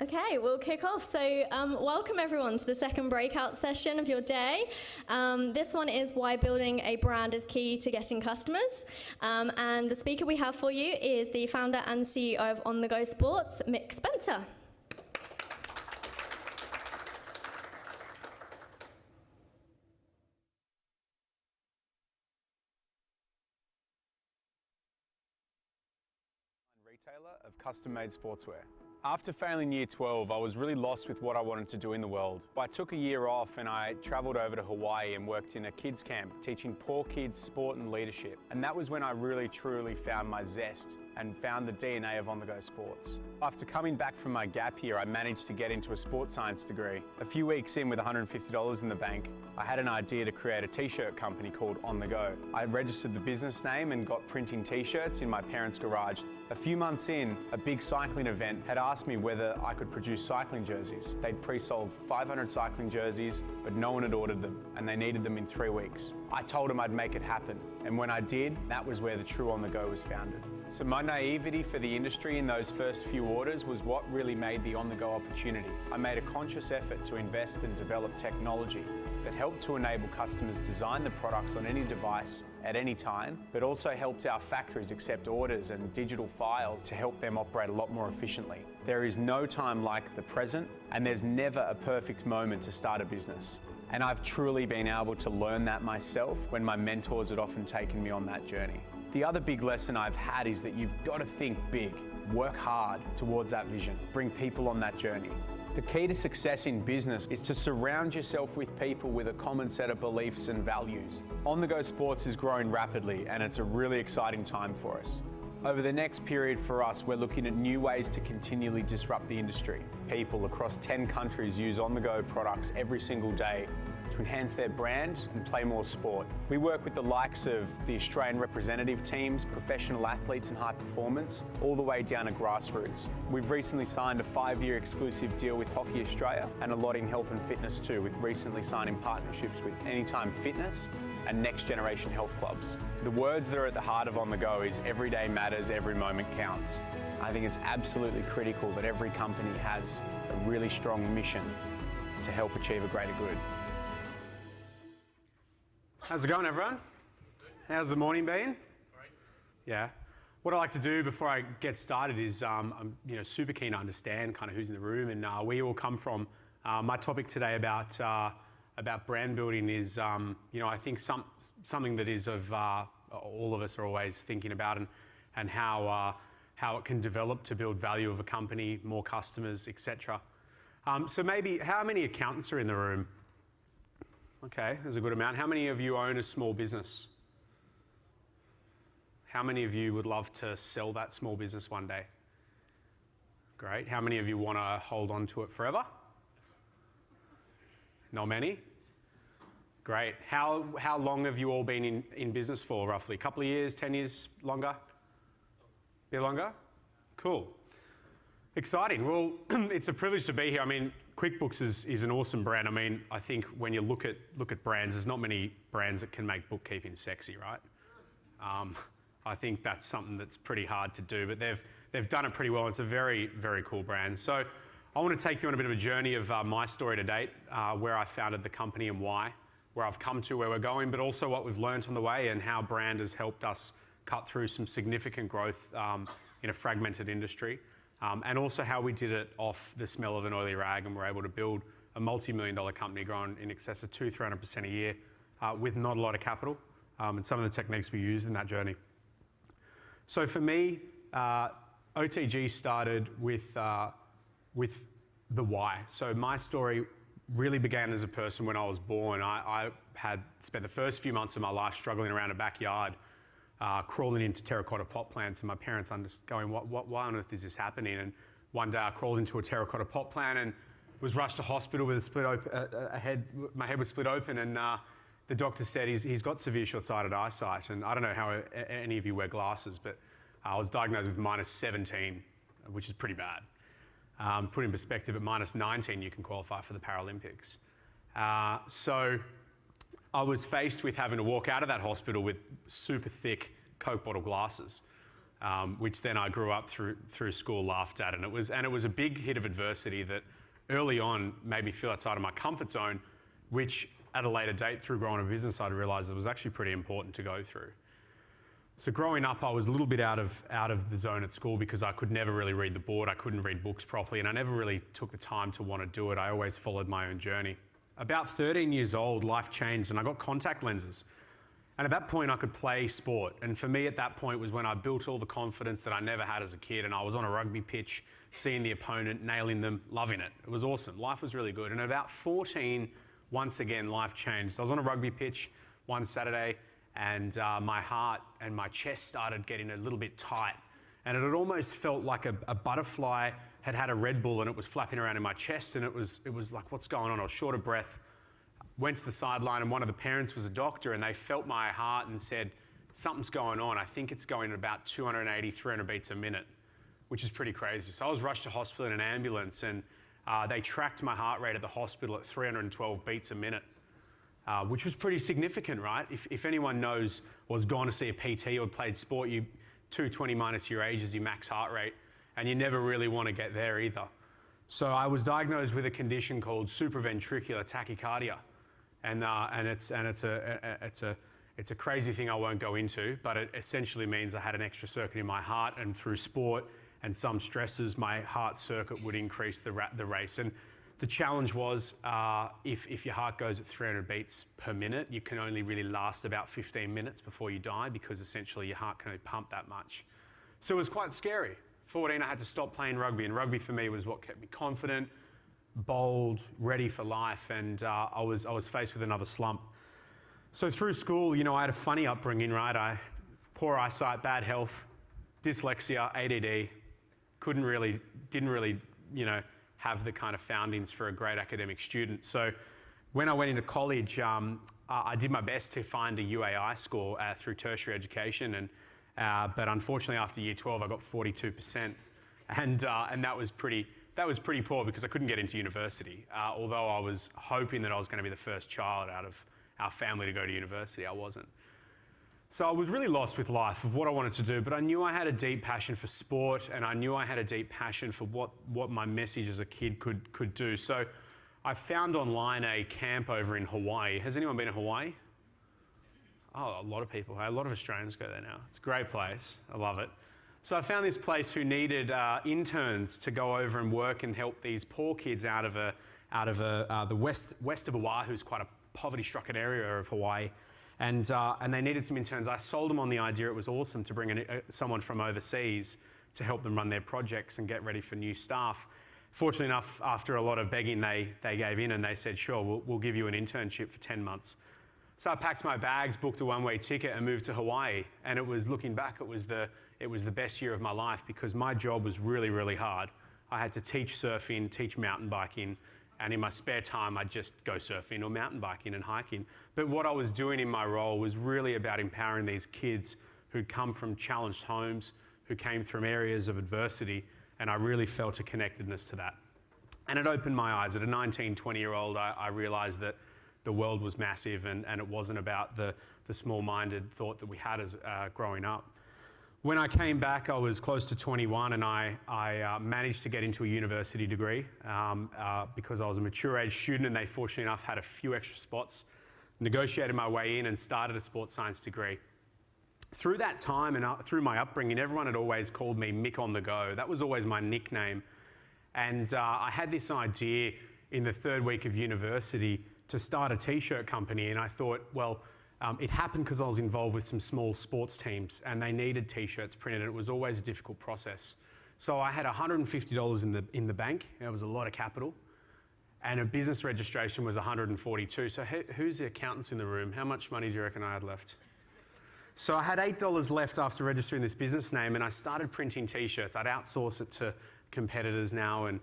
Okay, we'll kick off. So welcome everyone to the second breakout session of your day. This one is why building a brand is key to getting customers. And the speaker we have for you is the founder and CEO of ONTHEGO SPORTS, Mick Spencer. Retailer of custom-made sportswear. After failing year 12, I was really lost with what I wanted to do in the world. I took a year off and I travelled over to Hawaii and worked in a kids camp teaching poor kids sport and leadership. And that was when I really truly found my zest and found the DNA of ONTHEGO SPORTS. After coming back from my gap year, I managed to get into a sports science degree. A few weeks in, with $150 in the bank, I had an idea to create a t-shirt company called On The Go. I registered the business name and got printing t-shirts in my parents' garage. A few months in, a big cycling event had asked me whether I could produce cycling jerseys. They'd pre-sold 500 cycling jerseys, but no one had ordered them, and they needed them in 3 weeks. I told them I'd make it happen, and when I did, that was where the true On The Go was founded. So my naivety for the industry in those first few orders was what really made the On The Go opportunity. I made a conscious effort to invest and develop technology that helped to enable customers design the products on any device at any time, but also helped our factories accept orders and digital files to help them operate a lot more efficiently. There is no time like the present, and there's never a perfect moment to start a business. And I've truly been able to learn that myself when my mentors had often taken me on that journey. The other big lesson I've had is that you've got to think big, work hard towards that vision, bring people on that journey. The key to success in business is to surround yourself with people with a common set of beliefs and values. ONTHEGO SPORTS is growing rapidly, and it's a really exciting time for us. Over the next period for us, we're looking at new ways to continually disrupt the industry. People across 10 countries use On The Go products every single day to enhance their brand and play more sport. We work with the likes of the Australian representative teams, professional athletes and high performance, all the way down to grassroots. We've recently signed a 5-year exclusive deal with Hockey Australia and a lot in health and fitness too, with recently signing partnerships with Anytime Fitness and Next Generation Health Clubs. The words that are at the heart of On The Go is every day matters, every moment counts. I think it's absolutely critical that every company has a really strong mission to help achieve a greater good. How's it going, everyone? How's the morning been? Great. Yeah. What I like to do before I get started is I'm super keen to understand kind of who's in the room and where you all come from. My topic today about brand building is I think something that is of all of us are always thinking about and how it can develop to build value of a company, more customers, etc. So maybe how many accountants are in the room? Okay, there's a good amount. How many of you own a small business? How many of you would love to sell that small business one day? Great. How many of you want to hold on to it forever? Not many? Great. How long have you all been in business for, roughly? A couple of years, 10 years, longer? A bit longer? Cool. Exciting. Well, it's a privilege to be here. I mean, QuickBooks is an awesome brand. I mean, I think when you look at brands, there's not many brands that can make bookkeeping sexy, right? I think that's something that's pretty hard to do, but they've done it pretty well. It's a very, very cool brand. So I want to take you on a bit of a journey of my story to date, where I founded the company and why, where I've come to, where we're going, but also what we've learned on the way and how brand has helped us cut through some significant growth in a fragmented industry. And also how we did it off the smell of an oily rag and were able to build a multi-million-dollar company growing in excess of 200-300% a year with not a lot of capital and some of the techniques we used in that journey. So for me, OTG started with the why. So my story really began as a person when I was born. I had spent the first few months of my life struggling around a backyard, crawling into terracotta pot plants, and my parents going, why on earth is this happening? And one day I crawled into a terracotta pot plant and was rushed to hospital with my head was split open, and the doctor said he's got severe short-sighted eyesight. And I don't know how any of you wear glasses, but I was diagnosed with -17, which is pretty bad. Put in perspective, at -19 you can qualify for the Paralympics. So I was faced with having to walk out of that hospital with super thick Coke bottle glasses. which then I grew up through school laughed at. And it was a big hit of adversity that early on made me feel outside of my comfort zone, which at a later date through growing a business, I'd realised it was actually pretty important to go through. So growing up, I was a little bit out of the zone at school because I could never really read the board. I couldn't read books properly, and I never really took the time to want to do it. I always followed my own journey. About 13 years old, life changed, and I got contact lenses. And at that point, I could play sport. And for me, at that point was when I built all the confidence that I never had as a kid. And I was on a rugby pitch, seeing the opponent, nailing them, loving it. It was awesome. Life was really good. And at about 14, once again, life changed. I was on a rugby pitch one Saturday, and my heart and my chest started getting a little bit tight. And it had almost felt like a butterfly had had a Red Bull and it was flapping around in my chest, and it was like, what's going on? I was short of breath. Went to the sideline, and one of the parents was a doctor, and they felt my heart and said, something's going on. I think it's going at about 280, 300 beats a minute, which is pretty crazy. So I was rushed to hospital in an ambulance, and they tracked my heart rate at the hospital at 312 beats a minute, which was pretty significant, right? If anyone knows or has gone to see a PT or played sport, 220 minus your age is your max heart rate, and you never really want to get there either. So I was diagnosed with a condition called supraventricular tachycardia. And it's a crazy thing I won't go into, but it essentially means I had an extra circuit in my heart, and through sport and some stresses, my heart circuit would increase the race. And the challenge was, if your heart goes at 300 beats per minute, you can only really last about 15 minutes before you die, because essentially your heart can only pump that much. So it was quite scary. 14, I had to stop playing rugby, and rugby for me was what kept me confident, bold, ready for life, and I was faced with another slump. So through school, I had a funny upbringing, right? Poor eyesight, bad health, dyslexia, ADD, didn't really, have the kind of foundings for a great academic student. So when I went into college, I did my best to find a UAI score through tertiary education, but unfortunately after year 12, I got 42%, and that was pretty poor because I couldn't get into university. Although I was hoping that I was going to be the first child out of our family to go to university, I wasn't. So I was really lost with life of what I wanted to do, but I knew I had a deep passion for sport, and I knew I had a deep passion for what my message as a kid could do. So I found online a camp over in Hawaii. Has anyone been to Hawaii? Oh, a lot of people. A lot of Australians go there now. It's a great place. I love it. So I found this place who needed interns to go over and work and help these poor kids out of the west of Oahu, who's quite a poverty-stricken area of Hawaii, and they needed some interns. I sold them on the idea it was awesome to bring in someone from overseas to help them run their projects and get ready for new staff. Fortunately enough, after a lot of begging, they gave in and they said, sure, we'll give you an internship for 10 months. So I packed my bags, booked a one-way ticket, and moved to Hawaii. And looking back, it was the best year of my life, because my job was really, really hard. I had to teach surfing, teach mountain biking, and in my spare time, I'd just go surfing or mountain biking and hiking. But what I was doing in my role was really about empowering these kids who'd come from challenged homes, who came from areas of adversity, and I really felt a connectedness to that. And it opened my eyes. At a 19, 20-year-old, I realized that the world was massive, and it wasn't about the small-minded thought that we had as growing up. When I came back, I was close to 21, and I managed to get into a university degree because I was a mature age student, and they fortunately enough had a few extra spots. Negotiated my way in and started a sports science degree. Through that time and through my upbringing, everyone had always called me Mick on the Go. That was always my nickname. And I had this idea in the third week of university to start a t-shirt company, and I thought, well, it happened because I was involved with some small sports teams, and they needed t-shirts printed, and it was always a difficult process. So I had $150 in the bank. That was a lot of capital, and a business registration was $142. So who's the accountants in the room? How much money do you reckon I had left? So I had $8 left after registering this business name, and I started printing t-shirts. I'd outsource it to competitors now and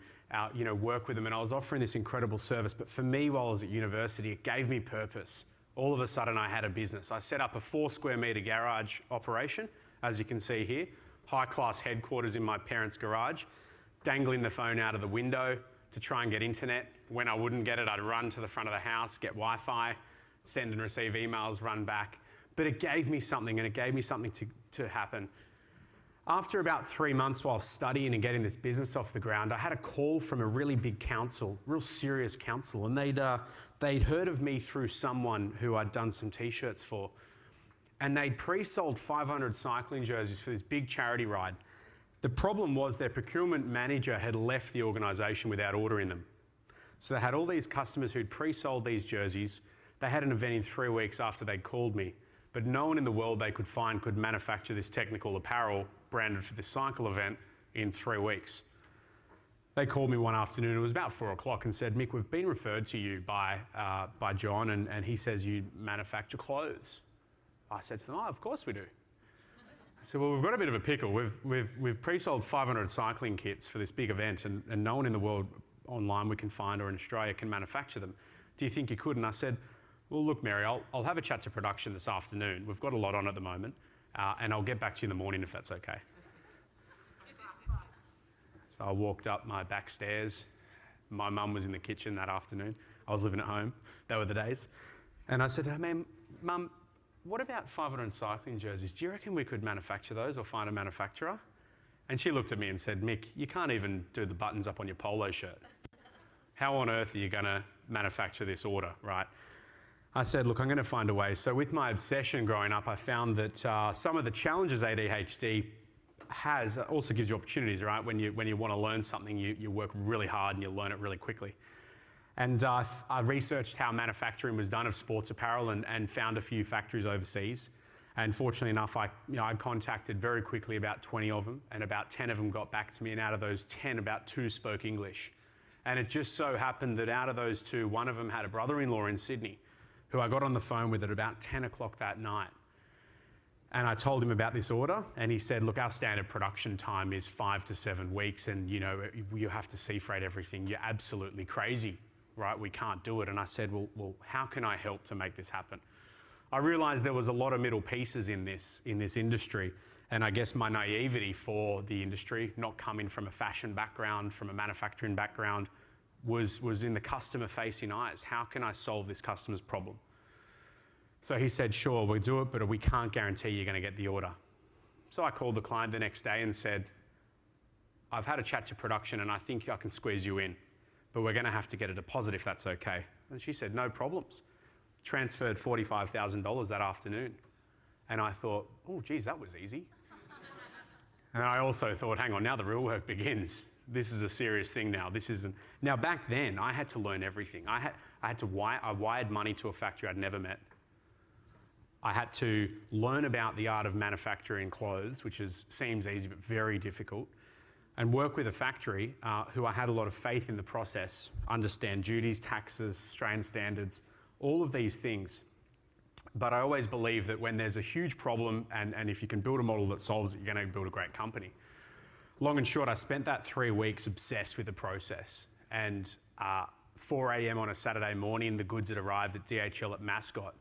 work with them, and I was offering this incredible service. But for me, while I was at university, it gave me purpose. All of a sudden, I had a business. I set up a 4 square metre garage operation, as you can see here, high-class headquarters in my parents' garage, dangling the phone out of the window to try and get internet. When I wouldn't get it, I'd run to the front of the house, get Wi-Fi, send and receive emails, run back. But it gave me something, and it gave me something to happen. After about 3 months while studying and getting this business off the ground, I had a call from a really big council, real serious council, and they'd heard of me through someone who I'd done some t-shirts for. And they'd pre-sold 500 cycling jerseys for this big charity ride. The problem was their procurement manager had left the organisation without ordering them. So they had all these customers who'd pre-sold these jerseys. They had an event in 3 weeks after they'd called me, but no one in the world they could find could manufacture this technical apparel branded for this cycle event in 3 weeks. They called me one afternoon, it was about 4 o'clock, and said, Mick, we've been referred to you by John, and he says you manufacture clothes. I said to them, oh, of course we do. I said, well, we've got a bit of a pickle. We've pre-sold 500 cycling kits for this big event, and no one in the world online we can find or in Australia can manufacture them. Do you think you could? And I said, well, look, Mary, I'll have a chat to production this afternoon. We've got a lot on at the moment, and I'll get back to you in the morning if that's okay. So I walked up my back stairs. My mum was in the kitchen that afternoon. I was living at home. They were the days. And I said to her, Mum, what about 500 cycling jerseys? Do you reckon we could manufacture those or find a manufacturer? And she looked at me and said, Mick, you can't even do the buttons up on your polo shirt. How on earth are you going to manufacture this order, right? I said, look, I'm going to find a way. So with my obsession growing up, I found that some of the challenges ADHD has also gives you opportunities, right? When you want to learn something, you work really hard and you learn it really quickly. And I researched how manufacturing was done of sports apparel and found a few factories overseas. And fortunately enough, I contacted very quickly about 20 of them, and about 10 of them got back to me, and out of those 10, about 2 spoke English. And it just so happened that out of those 2, one of them had a brother-in-law in Sydney, who I got on the phone with at about 10 o'clock that night. And I told him about this order, and he said, look, our standard production time is 5 to 7 weeks, and you have to sea freight everything. You're absolutely crazy, right? We can't do it. And I said, well, how can I help to make this happen? I realized there was a lot of middle pieces in this industry, and I guess my naivety for the industry, not coming from a fashion background, from a manufacturing background, was in the customer-facing eyes. How can I solve this customer's problem? So he said, sure, we'll do it, but we can't guarantee you're going to get the order. So I called the client the next day and said, I've had a chat to production and I think I can squeeze you in, but we're going to have to get a deposit if that's okay. And she said, no problems. Transferred $45,000 that afternoon. And I thought, oh, geez, that was easy. And I also thought, hang on, now the real work begins. This is a serious thing now. This isn't. Now back then, I had to learn everything. I wired money to a factory I'd never met. I had to learn about the art of manufacturing clothes, which seems easy but very difficult, and work with a factory who I had a lot of faith in the process, understand duties, taxes, Australian standards, all of these things. But I always believe that when there's a huge problem and if you can build a model that solves it, you're going to build a great company. Long and short, I spent that 3 weeks obsessed with the process. And 4 a.m. on a Saturday morning, the goods had arrived at DHL at Mascot.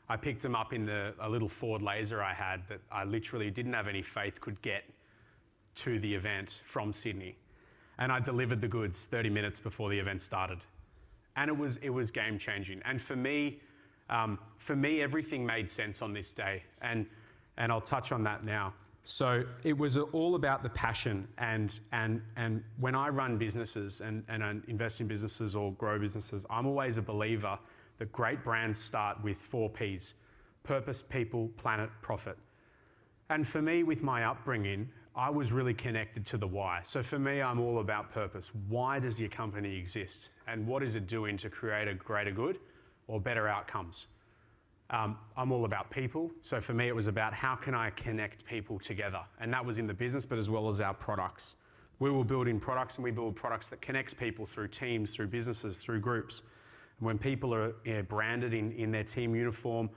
I picked them up in a little Ford Laser I had that I literally didn't have any faith could get to the event from Sydney. And I delivered the goods 30 minutes before the event started. And it was game changing. And for me, everything made sense on this day. And I'll touch on that now. So it was all about the passion, and when I run businesses and I invest in businesses or grow businesses, I'm always a believer that great brands start with 4 Ps: purpose, people, planet, profit. And for me, with my upbringing, I was really connected to the why. So for me, I'm all about purpose. Why does your company exist? And what is it doing to create a greater good or better outcomes? I'm all about people. So for me, it was about how can I connect people together? And that was in the business, but as well as our products. We were building products, and we build products that connects people through teams, through businesses, through groups. And when people are branded in their team uniform,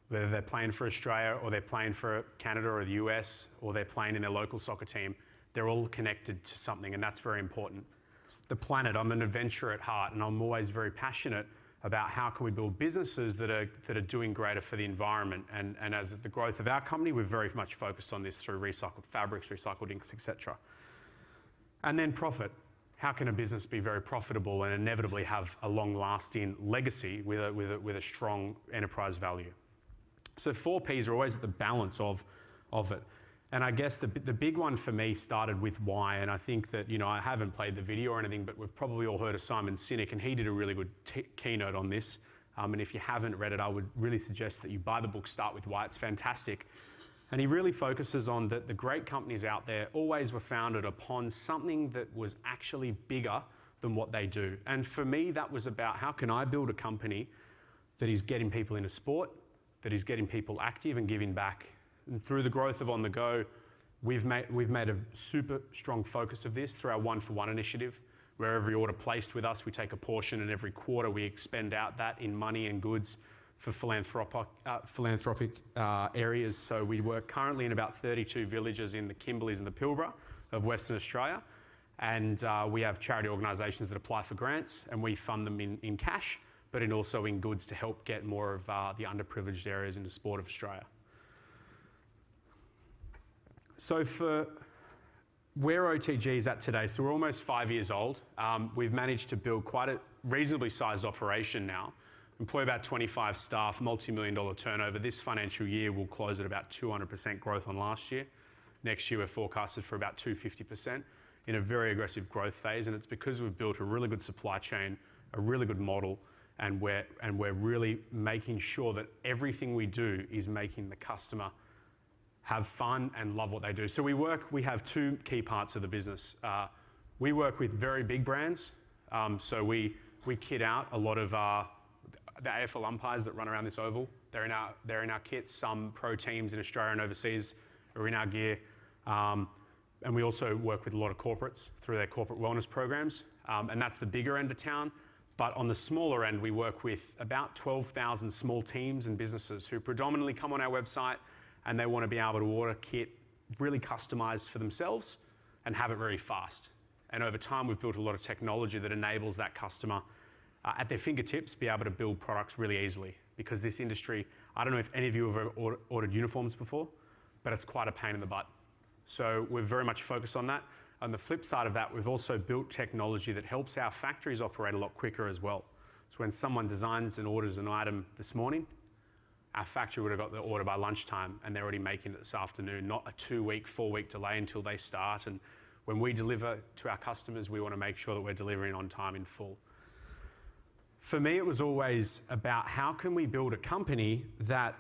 whether they're playing for Australia or they're playing for Canada or the US, or they're playing in their local soccer team, they're all connected to something, and that's very important. The planet, I'm an adventurer at heart, and I'm always very passionate about how can we build businesses that are doing greater for the environment. And as the growth of our company, we're very much focused on this through recycled fabrics, recycled inks, etc. And then profit. How can a business be very profitable and inevitably have a long-lasting legacy with a strong enterprise value? So 4 Ps are always at the balance of it. And I guess the big one for me started with why, and I think that, I haven't played the video or anything, but we've probably all heard of Simon Sinek, and he did a really good keynote on this. And if you haven't read it, I would really suggest that you buy the book, Start With Why. It's fantastic. And he really focuses on that the great companies out there always were founded upon something that was actually bigger than what they do. And for me, that was about how can I build a company that is getting people into sport, that is getting people active and giving back. And through the growth of On The Go, we've made a super strong focus of this through our 1-for-1 initiative, where every order placed with us, we take a portion, and every quarter we expend out that in money and goods for philanthropic areas. So we work currently in about 32 villages in the Kimberleys and the Pilbara of Western Australia. And we have charity organisations that apply for grants, and we fund them in cash, but also in goods to help get more of the underprivileged areas into sport of Australia. So for where OTG is at today, so we're almost 5 years old. We've managed to build quite a reasonably sized operation now. Employ about 25 staff, multi-million-dollar turnover. This financial year will close at about 200% growth on last year. Next year we're forecasted for about 250% in a very aggressive growth phase, and it's because we've built a really good supply chain, a really good model, and we're really making sure that everything we do is making the customer have fun and love what they do. So we have two key parts of the business. We work with very big brands. So we kit out a lot of the AFL umpires that run around this oval. They're in our kits. Some pro teams in Australia and overseas are in our gear. And we also work with a lot of corporates through their corporate wellness programs. And that's the bigger end of town. But on the smaller end, we work with about 12,000 small teams and businesses who predominantly come on our website, and they want to be able to order kit really customized for themselves and have it very fast. And over time, we've built a lot of technology that enables that customer at their fingertips be able to build products really easily. Because this industry, I don't know if any of you have ever ordered uniforms before, but it's quite a pain in the butt. So we're very much focused on that. On the flip side of that, we've also built technology that helps our factories operate a lot quicker as well. So when someone designs and orders an item this morning, our factory would have got the order by lunchtime, and they're already making it this afternoon, not a 2-week, 4-week delay until they start. And when we deliver to our customers, we want to make sure that we're delivering on time in full. For me, it was always about how can we build a company that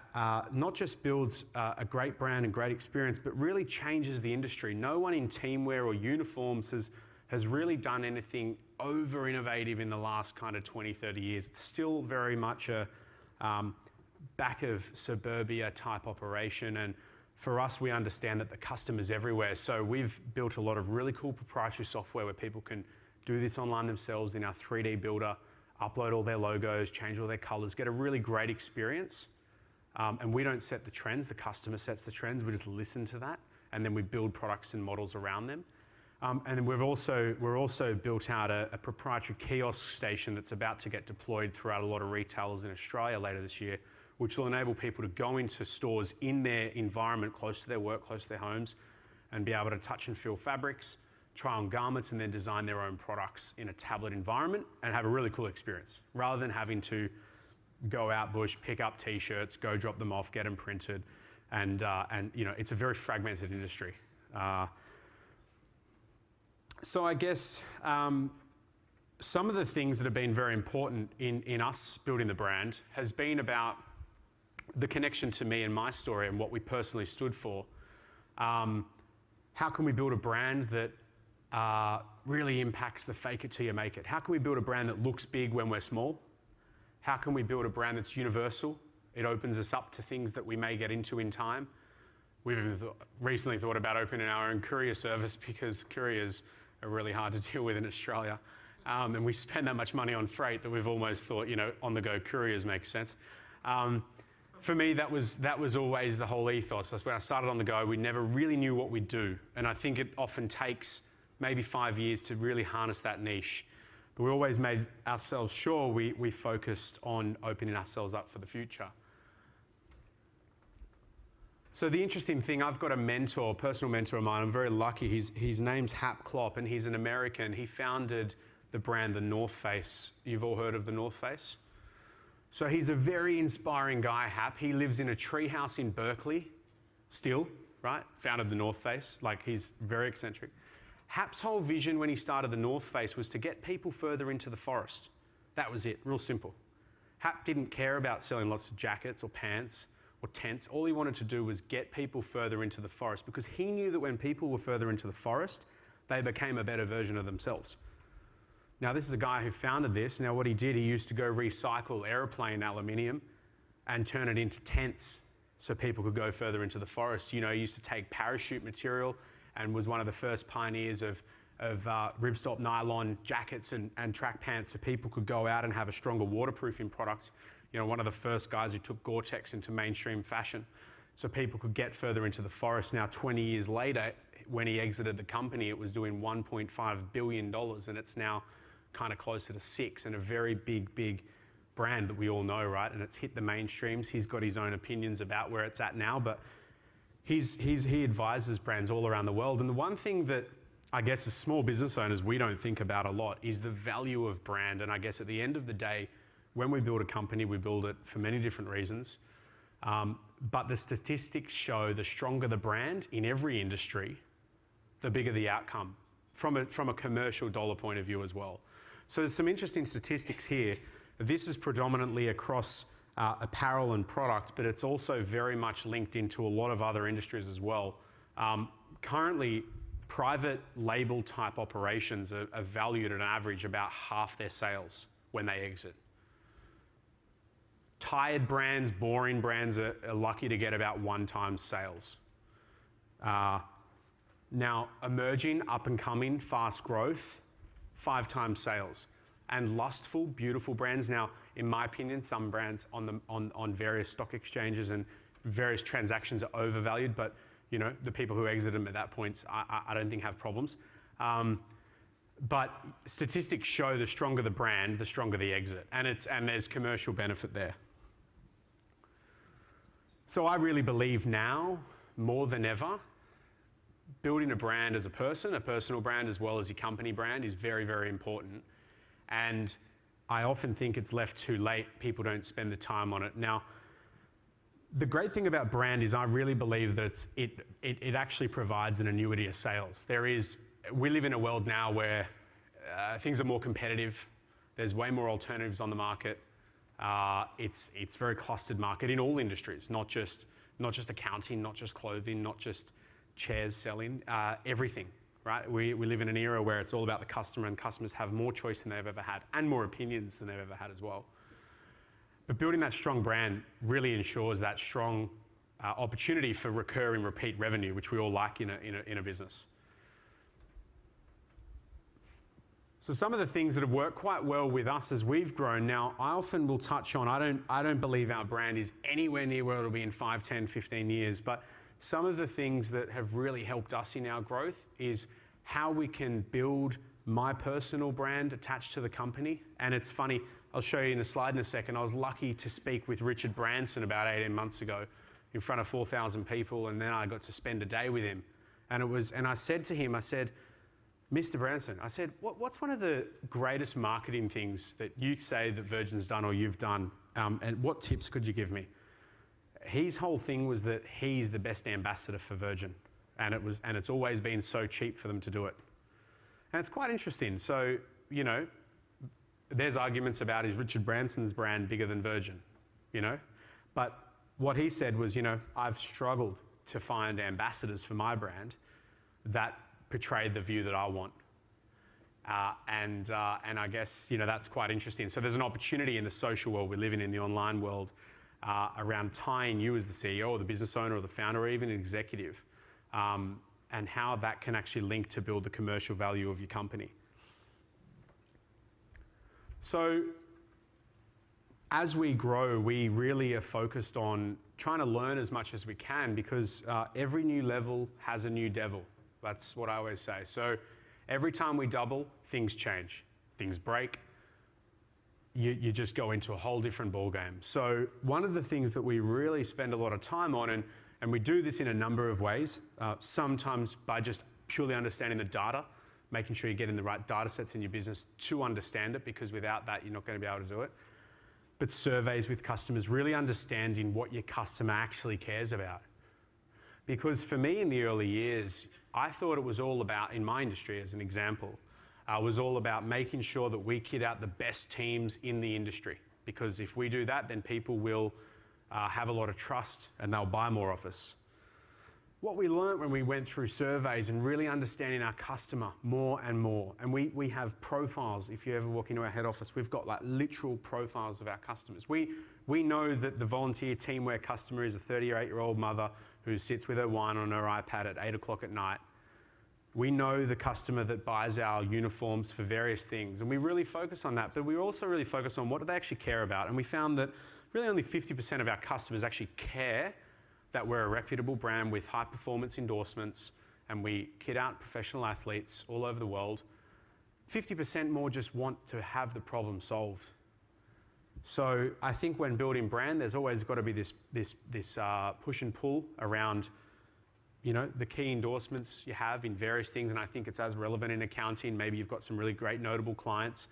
not just builds a great brand and great experience, but really changes the industry. No one in teamwear or uniforms has really done anything over innovative in the last kind of 20, 30 years. It's still very much a back of suburbia type operation. And for us, we understand that the customer's everywhere. So we've built a lot of really cool proprietary software where people can do this online themselves in our 3D builder, upload all their logos, change all their colors, get a really great experience. And we don't set the trends, the customer sets the trends, we just listen to that, and then we build products and models around them. And we're also built out a proprietary kiosk station that's about to get deployed throughout a lot of retailers in Australia later this year, which will enable people to go into stores in their environment, close to their work, close to their homes, and be able to touch and feel fabrics, try on garments, and then design their own products in a tablet environment and have a really cool experience, rather than having to go out bush, pick up t-shirts, go drop them off, get them printed, and it's a very fragmented industry. So I guess some of the things that have been very important in us building the brand has been about the connection to me and my story and what we personally stood for. How can we build a brand that really impacts the fake it till you make it? How can we build a brand that looks big when we're small? How can we build a brand that's universal? It opens us up to things that we may get into in time. We've recently thought about opening our own courier service because couriers are really hard to deal with in Australia. And we spend that much money on freight that we've almost thought, on-the-go couriers make sense. For me, that was always the whole ethos. That's when I started On The Go. We never really knew what we'd do. And I think it often takes maybe 5 years to really harness that niche. But we always made ourselves sure we focused on opening ourselves up for the future. So the interesting thing, I've got a mentor, personal mentor of mine. I'm very lucky. His name's Hap Klopp, and he's an American. He founded the brand The North Face. You've all heard of The North Face? So he's a very inspiring guy, Hap. He lives in a treehouse in Berkeley, still. right? Founded the North Face, like he's very eccentric. Hap's whole vision when he started the North Face was to get people further into the forest. That was it, real simple. Hap didn't care about selling lots of jackets or pants or tents. All he wanted to do was get people further into the forest, because he knew that when people were further into the forest, they became a better version of themselves. Now, this is a guy who founded this. Now, what he did, he used to go recycle airplane aluminium and turn it into tents so people could go further into the forest. You know, he used to take parachute material and was one of the first pioneers of ripstop nylon jackets and track pants so people could go out and have a stronger waterproofing product. You know, one of the first guys who took Gore-Tex into mainstream fashion so people could get further into the forest. Now, 20 years later, when he exited the company, it was doing $1.5 billion, and it's now kind of closer to 6, and a very big brand that we all know, right? And it's hit the mainstreams. He's got his own opinions about where it's at now, but he advises brands all around the world. And the one thing that I guess as small business owners we don't think about a lot is the value of brand. And I guess at the end of the day, when we build a company, we build it for many different reasons. But the statistics show the stronger the brand in every industry, the bigger the outcome from a commercial dollar point of view as well. So there's some interesting statistics here. This is predominantly across apparel and product, but it's also very much linked into a lot of other industries as well. Currently, private label type operations are valued at an average about half their sales when they exit. Tired brands, boring brands are lucky to get about 1 times sales. Now, emerging, up and coming, fast growth, 5 times sales. And lustful, beautiful brands. Now, in my opinion, some brands on various stock exchanges and various transactions are overvalued, but you know, the people who exit them at that point, I don't think have problems. But statistics show the stronger the brand, the stronger the exit, and there's commercial benefit there. So I really believe now, more than ever, building a brand as a person, a personal brand as well as your company brand, is very, very important. And I often think it's left too late. People don't spend the time on it. Now, the great thing about brand is I really believe that it actually provides an annuity of sales. We live in a world now where things are more competitive. There's way more alternatives on the market. It's a very clustered market in all industries, not just accounting, not just clothing, not just chairs selling, everything, right? We live in an era where it's all about the customer, and customers have more choice than they've ever had and more opinions than they've ever had as well. But building that strong brand really ensures that strong opportunity for recurring repeat revenue, which we all like in a business. So some of the things that have worked quite well with us as we've grown. Now, I often will touch on, I don't believe our brand is anywhere near where it'll be in 5, 10, 15 years, but some of the things that have really helped us in our growth is how we can build my personal brand attached to the company. And it's funny, I'll show you in a slide in a second. I was lucky to speak with Richard Branson about 18 months ago in front of 4,000 people, and then I got to spend a day with him. And I said to him, I said, Mr. Branson, I said, what's one of the greatest marketing things that you say that Virgin's done or you've done, and what tips could you give me? His whole thing was that he's the best ambassador for Virgin, and it's always been so cheap for them to do it. And it's quite interesting. So, you know, there's arguments about, is Richard Branson's brand bigger than Virgin, you know? But what he said was, you know, I've struggled to find ambassadors for my brand that portrayed the view that I want. And I guess, you know, that's quite interesting. So there's an opportunity in the social world we're living in, the online world, around tying you as the CEO or the business owner or the founder or even an executive, and how that can actually link to build the commercial value of your company. So as we grow, we really are focused on trying to learn as much as we can, because every new level has a new devil. That's what I always say. So every time we double, things change, things break. You just go into a whole different ballgame. So one of the things that we really spend a lot of time on, and we do this in a number of ways, sometimes by just purely understanding the data, making sure you're getting the right data sets in your business to understand it, because without that, you're not going to be able to do it. But surveys with customers, really understanding what your customer actually cares about. Because for me in the early years, I thought it was all about, in my industry as an example, was all about making sure that we kit out the best teams in the industry. Because if we do that, then people will have a lot of trust and they'll buy more of us. What we learned when we went through surveys and really understanding our customer more and more, and we have profiles. If you ever walk into our head office, we've got like literal profiles of our customers. We know that the volunteer teamwear customer is a 38-year-old mother who sits with her wine on her iPad at 8 o'clock at night. We know the customer that buys our uniforms for various things, and we really focus on that, but we also really focus on what do they actually care about. And we found that really only 50% of our customers actually care that we're a reputable brand with high performance endorsements and we kit out professional athletes all over the world. 50% more just want to have the problem solved. So I think when building brand, there's always got to be this push and pull around, you know, the key endorsements you have in various things, and I think it's as relevant in accounting. Maybe you've got some really great notable clients,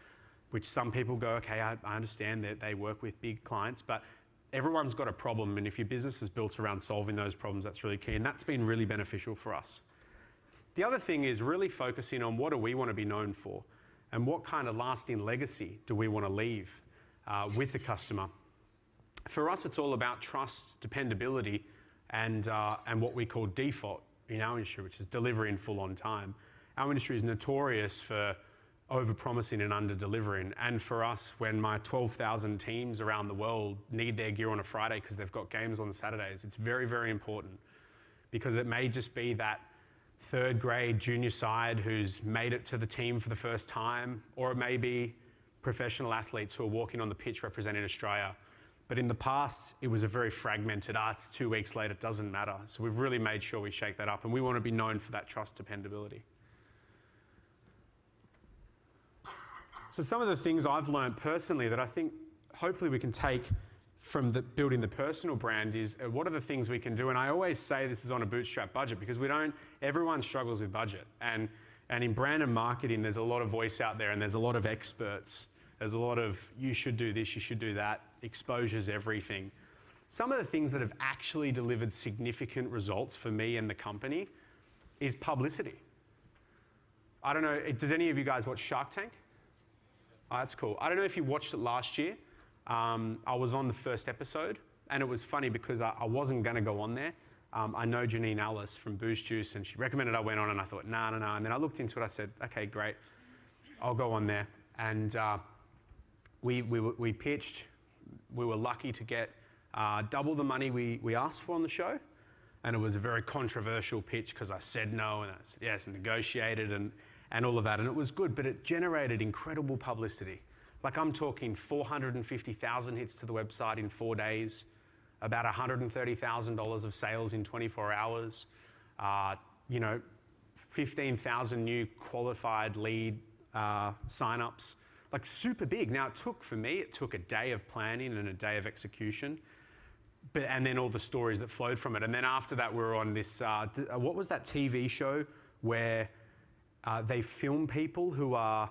which some people go, okay, I understand that they work with big clients, but everyone's got a problem, and if your business is built around solving those problems, that's really key, and that's been really beneficial for us. The other thing is really focusing on what do we want to be known for, and what kind of lasting legacy do we want to leave with the customer. For us, it's all about trust, dependability, and what we call default in our industry, which is delivery in full on time. Our industry is notorious for over-promising and under-delivering. And for us, when my 12,000 teams around the world need their gear on a Friday because they've got games on the Saturdays, it's very, very important, because it may just be that third grade junior side who's made it to the team for the first time, or it may be professional athletes who are walking on the pitch representing Australia. But in the past, it was a very fragmented, it's 2 weeks late, it doesn't matter. So we've really made sure we shake that up, and we want to be known for that trust, dependability. So some of the things I've learned personally that I think hopefully we can take from building the personal brand is what are the things we can do? And I always say this is on a bootstrap budget, because everyone struggles with budget. And in brand and marketing, there's a lot of voice out there, and there's a lot of experts. There's a lot of, you should do this, you should do that. Exposure's everything. Some of the things that have actually delivered significant results for me and the company is publicity. I don't know, does any of you guys watch Shark Tank? Oh, that's cool. I don't know if you watched it last year. I was on the first episode, and it was funny because I wasn't going to go on there. I know Janine Ellis from Boost Juice, and she recommended I went on, and I thought, no. And then I looked into it. I said, okay, great. I'll go on there. And we pitched. We were lucky to get double the money we asked for on the show. And it was a very controversial pitch because I said no, and I said yes, and negotiated, and all of that, and it was good, but it generated incredible publicity. Like, I'm talking 450,000 hits to the website in 4 days, about $130,000 of sales in 24 hours, 15,000 new qualified lead signups, like super big. Now, it took a day of planning and a day of execution, and then all the stories that flowed from it. And then after that, we were on this, what was that TV show where they film people who are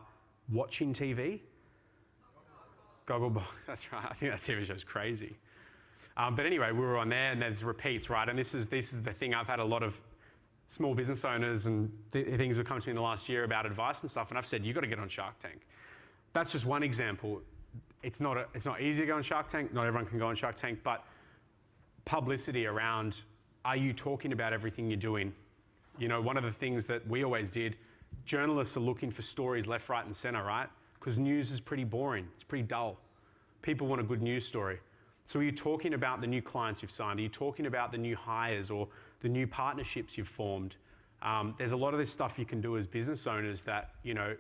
watching TV? Gogglebox, that's right. I think that TV show's crazy. But anyway, we were on there, and there's repeats, right? And this is the thing. I've had a lot of small business owners and things have come to me in the last year about advice and stuff, and I've said, you've got to get on Shark Tank. That's just one example. It's not easy to go on Shark Tank. Not everyone can go on Shark Tank, but publicity around, are you talking about everything you're doing? You know, one of the things that we always did, journalists are looking for stories left, right, and center, right? Because news is pretty boring. It's pretty dull. People want a good news story. So are you talking about the new clients you've signed? Are you talking about the new hires or the new partnerships you've formed? There's a lot of this stuff you can do as business owners that, you know,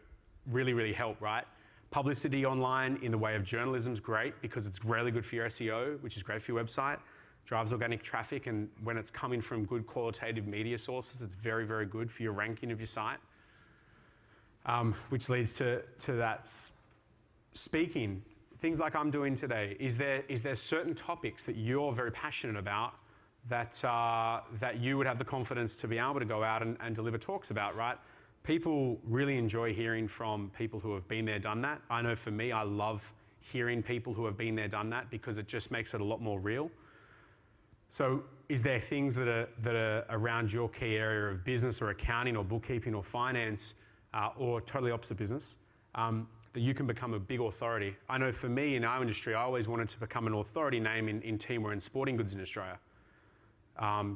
really, really help, right? Publicity online in the way of journalism is great because it's really good for your SEO, which is great for your website. Drives organic traffic, and when it's coming from good qualitative media sources, it's very, very good for your ranking of your site. Which leads to that speaking. Things like I'm doing today. Is there certain topics that you're very passionate about that you would have the confidence to be able to go out and deliver talks about, right? People really enjoy hearing from people who have been there, done that. I know for me, I love hearing people who have been there, done that, because it just makes it a lot more real. So is there things that are around your key area of business or accounting or bookkeeping or finance or totally opposite business that you can become a big authority? I know for me in our industry, I always wanted to become an authority name in teamwear and sporting goods in Australia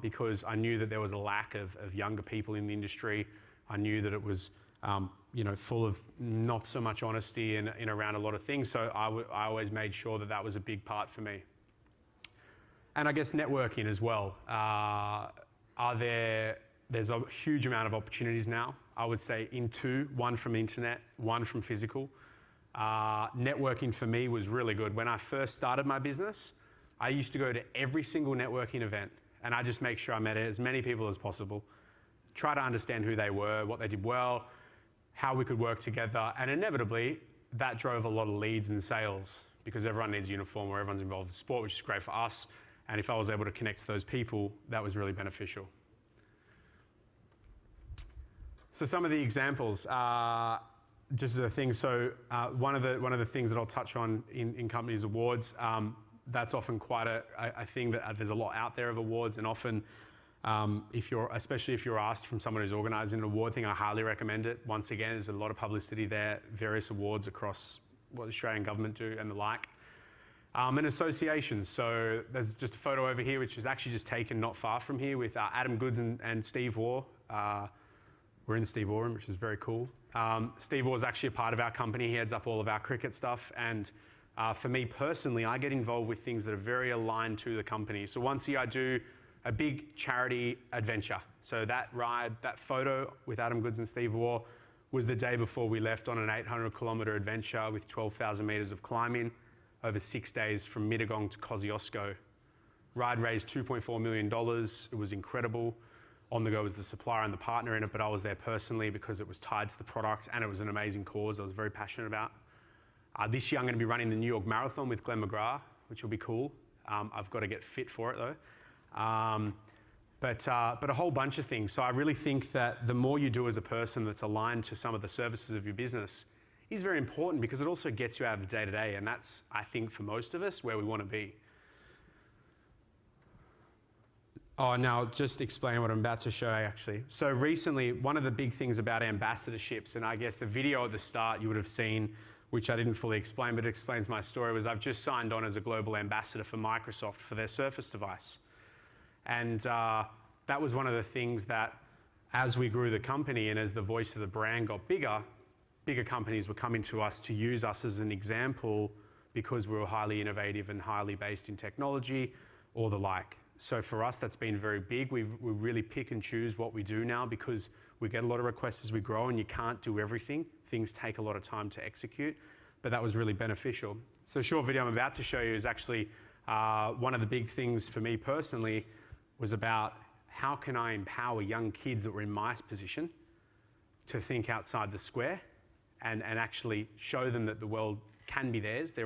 because I knew that there was a lack of younger people in the industry. I knew that it was full of not so much honesty and around a lot of things. So I always made sure that that was a big part for me. And I guess networking as well. There's a huge amount of opportunities now. I would say in two, one from internet, one from physical. Networking for me was really good. When I first started my business, I used to go to every single networking event and I just make sure I met as many people as possible. Try to understand who they were, what they did well, how we could work together. And inevitably, that drove a lot of leads and sales because everyone needs a uniform or everyone's involved in sport, which is great for us. And if I was able to connect to those people, that was really beneficial. So some of the examples, just as a thing. So one of the things that I'll touch on in companies' awards, that's often quite a thing that there's a lot out there of awards, and often especially if you're asked from someone who's organising an award thing, I highly recommend it. Once again, there's a lot of publicity there, various awards across what the Australian government do and the like. And associations. So there's just a photo over here, which is actually just taken not far from here with Adam Goods and Steve Waugh. We're in the Steve Waugh room, which is very cool. Steve Waugh is actually a part of our company. He heads up all of our cricket stuff. And for me personally, I get involved with things that are very aligned to the company. So once a year I do a big charity adventure. So that ride, that photo with Adam Goods and Steve Waugh was the day before we left on an 800-kilometre adventure with 12,000 metres of climbing over 6 days from Mittagong to Kosciuszko. Ride raised $2.4 million. It was incredible. ONTHEGO was the supplier and the partner in it, but I was there personally because it was tied to the product and it was an amazing cause I was very passionate about. This year I'm going to be running the New York Marathon with Glenn McGrath, which will be cool. I've got to get fit for it though. But a whole bunch of things. So I really think that the more you do as a person that's aligned to some of the services of your business is very important because it also gets you out of the day-to-day, and that's, I think, for most of us, where we want to be. Oh, now just explain what I'm about to show actually. So recently, one of the big things about ambassadorships, and I guess the video at the start you would have seen, which I didn't fully explain, but it explains my story, was I've just signed on as a global ambassador for Microsoft for their Surface device. And that was one of the things that as we grew the company and as the voice of the brand got bigger companies were coming to us to use us as an example because we were highly innovative and highly based in technology or the like. So for us, that's been very big. We really pick and choose what we do now because we get a lot of requests as we grow and you can't do everything. Things take a lot of time to execute, but that was really beneficial. So the short video I'm about to show you is actually one of the big things for me personally was about how can I empower young kids that were in my position to think outside the square and actually show them that the world can be theirs. The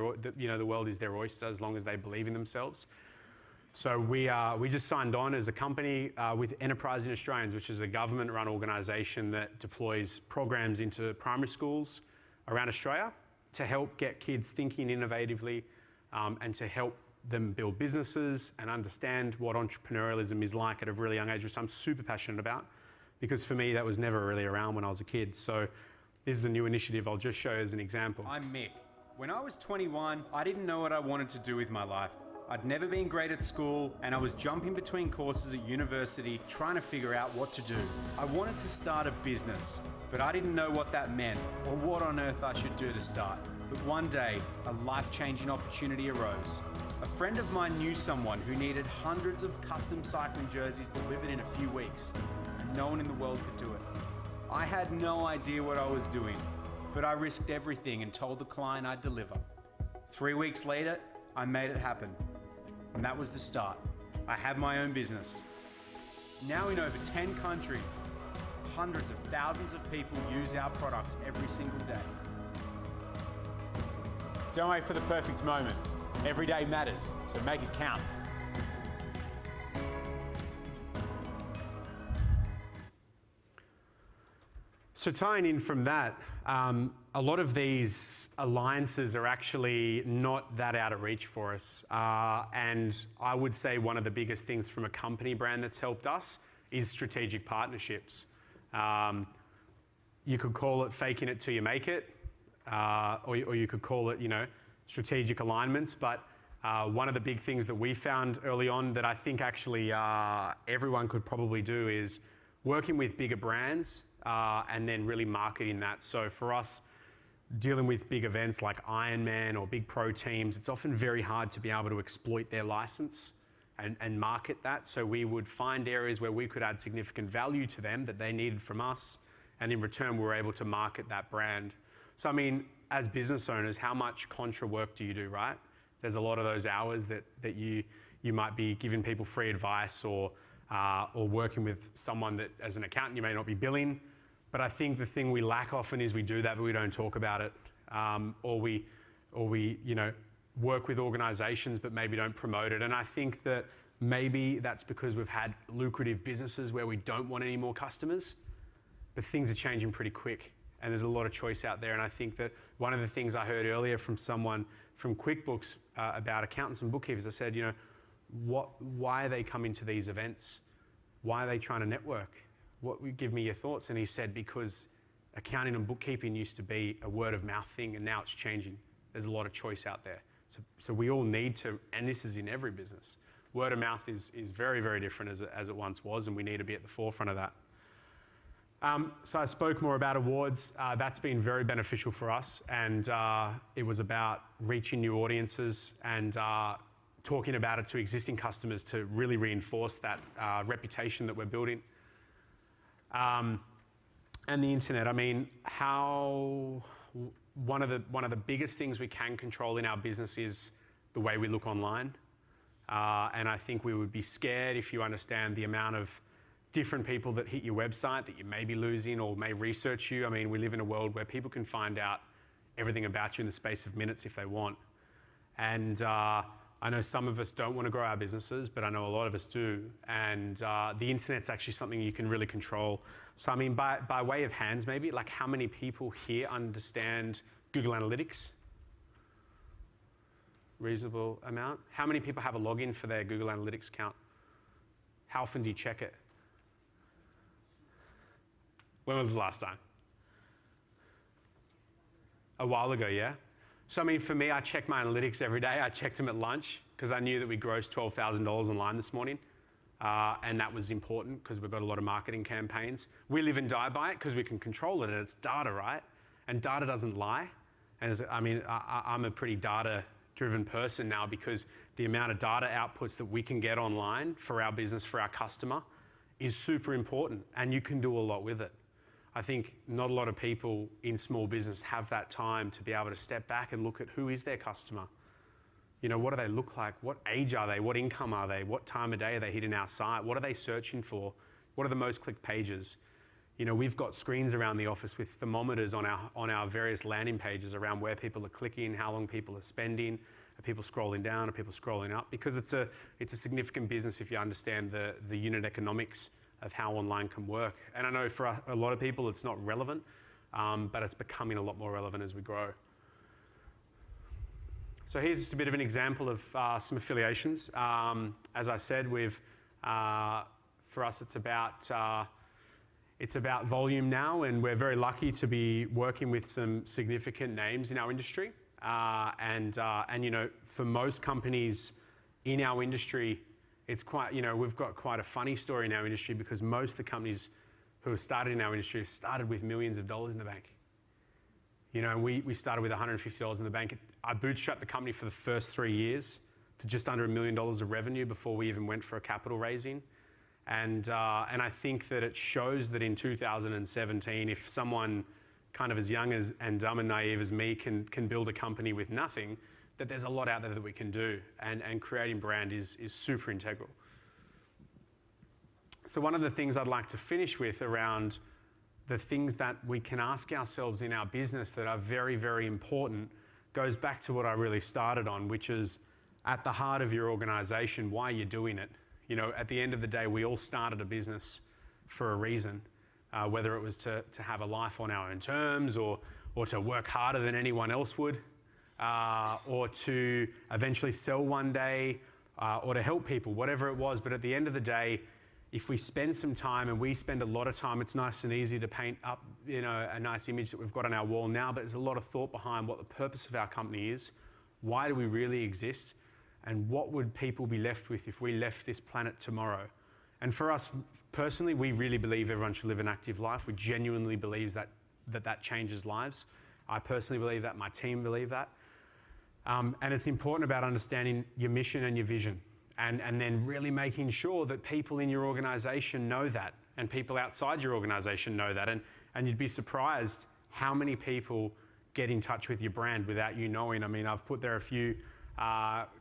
world is their oyster as long as they believe in themselves. So we just signed on as a company with Enterprising Australians, which is a government-run organisation that deploys programs into primary schools around Australia to help get kids thinking innovatively and to help them build businesses and understand what entrepreneurialism is like at a really young age, which I'm super passionate about because for me that was never really around when I was a kid. So this is a new initiative I'll just show as an example. I'm Mick. When I was 21, I didn't know what I wanted to do with my life. I'd never been great at school and I was jumping between courses at university trying to figure out what to do. I wanted to start a business, but I didn't know what that meant or what on earth I should do to start. But one day, a life-changing opportunity arose. A friend of mine knew someone who needed hundreds of custom cycling jerseys delivered in a few weeks, and no one in the world could do it. I had no idea what I was doing, but I risked everything and told the client I'd deliver. 3 weeks later, I made it happen. And that was the start. I have my own business. Now in over 10 countries, hundreds of thousands of people use our products every single day. Don't wait for the perfect moment. Every day matters, so make it count. So tying in from that, a lot of these alliances are actually not that out of reach for us. And I would say one of the biggest things from a company brand that's helped us is strategic partnerships. You could call it faking it till you make it, or you could call it, strategic alignments. But one of the big things that we found early on that I think actually everyone could probably do is working with bigger brands and then really marketing that. So for us, dealing with big events like Ironman or big pro teams, it's often very hard to be able to exploit their license and market that. So we would find areas where we could add significant value to them that they needed from us, and in return, we were able to market that brand. So I mean, as business owners, how much contra work do you do, right? There's a lot of those hours that you might be giving people free advice or working with someone that, as an accountant, you may not be billing. But I think the thing we lack often is we do that, but we don't talk about it. Or we work with organizations, but maybe don't promote it. And I think that maybe that's because we've had lucrative businesses where we don't want any more customers, but things are changing pretty quick. And there's a lot of choice out there. And I think that one of the things I heard earlier from someone from QuickBooks about accountants and bookkeepers, I said, why are they coming to these events? Why are they trying to network? Give me your thoughts. And he said, because accounting and bookkeeping used to be a word of mouth thing, and now it's changing. There's a lot of choice out there. So we all need to, and this is in every business, word of mouth is very, very different as it once was, and we need to be at the forefront of that. So I spoke more about awards. That's been very beneficial for us, and it was about reaching new audiences and talking about it to existing customers to really reinforce that reputation that we're building. And the internet. I mean, one of the biggest things we can control in our business is the way we look online. And I think we would be scared if you understand the amount of different people that hit your website that you may be losing or may research you. I mean, we live in a world where people can find out everything about you in the space of minutes if they want. And I know some of us don't want to grow our businesses, but I know a lot of us do. And the internet's actually something you can really control. So I mean, by way of hands maybe, like how many people here understand Google Analytics? Reasonable amount. How many people have a login for their Google Analytics account? How often do you check it? When was the last time? A while ago, yeah? So I mean, for me, I check my analytics every day. I checked them at lunch because I knew that we grossed $12,000 online this morning. And that was important because we've got a lot of marketing campaigns. We live and die by it because we can control it, and it's data, right? And data doesn't lie. And I'm a pretty data-driven person now because the amount of data outputs that we can get online for our business, for our customer, is super important, and you can do a lot with it. I think not a lot of people in small business have that time to be able to step back and look at who is their customer. What do they look like? What age are they? What income are they? What time of day are they hitting our site? What are they searching for? What are the most clicked pages? We've got screens around the office with thermometers on our various landing pages around where people are clicking, how long people are spending, are people scrolling down, are people scrolling up? Because it's a significant business if you understand the unit economics of how online can work. And I know for a lot of people it's not relevant, but it's becoming a lot more relevant as we grow. So here's just a bit of an example of some affiliations. As I said, for us it's about volume now, and we're very lucky to be working with some significant names in our industry. And for most companies in our industry, it's quite, we've got quite a funny story in our industry because most of the companies who have started in our industry have started with millions of dollars in the bank. And we started with $150 in the bank. I bootstrapped the company for the first 3 years to just under $1 million of revenue before we even went for a capital raising. And I think that it shows that in 2017, if someone kind of as young and dumb and naive as me can build a company with nothing, that there's a lot out there that we can do, and creating brand is super integral. So one of the things I'd like to finish with around the things that we can ask ourselves in our business that are very, very important goes back to what I really started on, which is at the heart of your organization, why you're doing it. At the end of the day, we all started a business for a reason. whether it was to have a life on our own terms or to work harder than anyone else would, or to eventually sell one day, or to help people, whatever it was. But at the end of the day, if we spend some time, and we spend a lot of time, it's nice and easy to paint up, you know, a nice image that we've got on our wall now, but there's a lot of thought behind what the purpose of our company is. Why do we really exist? And what would people be left with if we left this planet tomorrow? And for us personally, we really believe everyone should live an active life. We genuinely believe that changes lives. I personally believe that, my team believe that. And it's important about understanding your mission and your vision, and then really making sure that people in your organization know that, and people outside your organization know that. And you'd be surprised how many people get in touch with your brand without you knowing. I mean, I've put there a few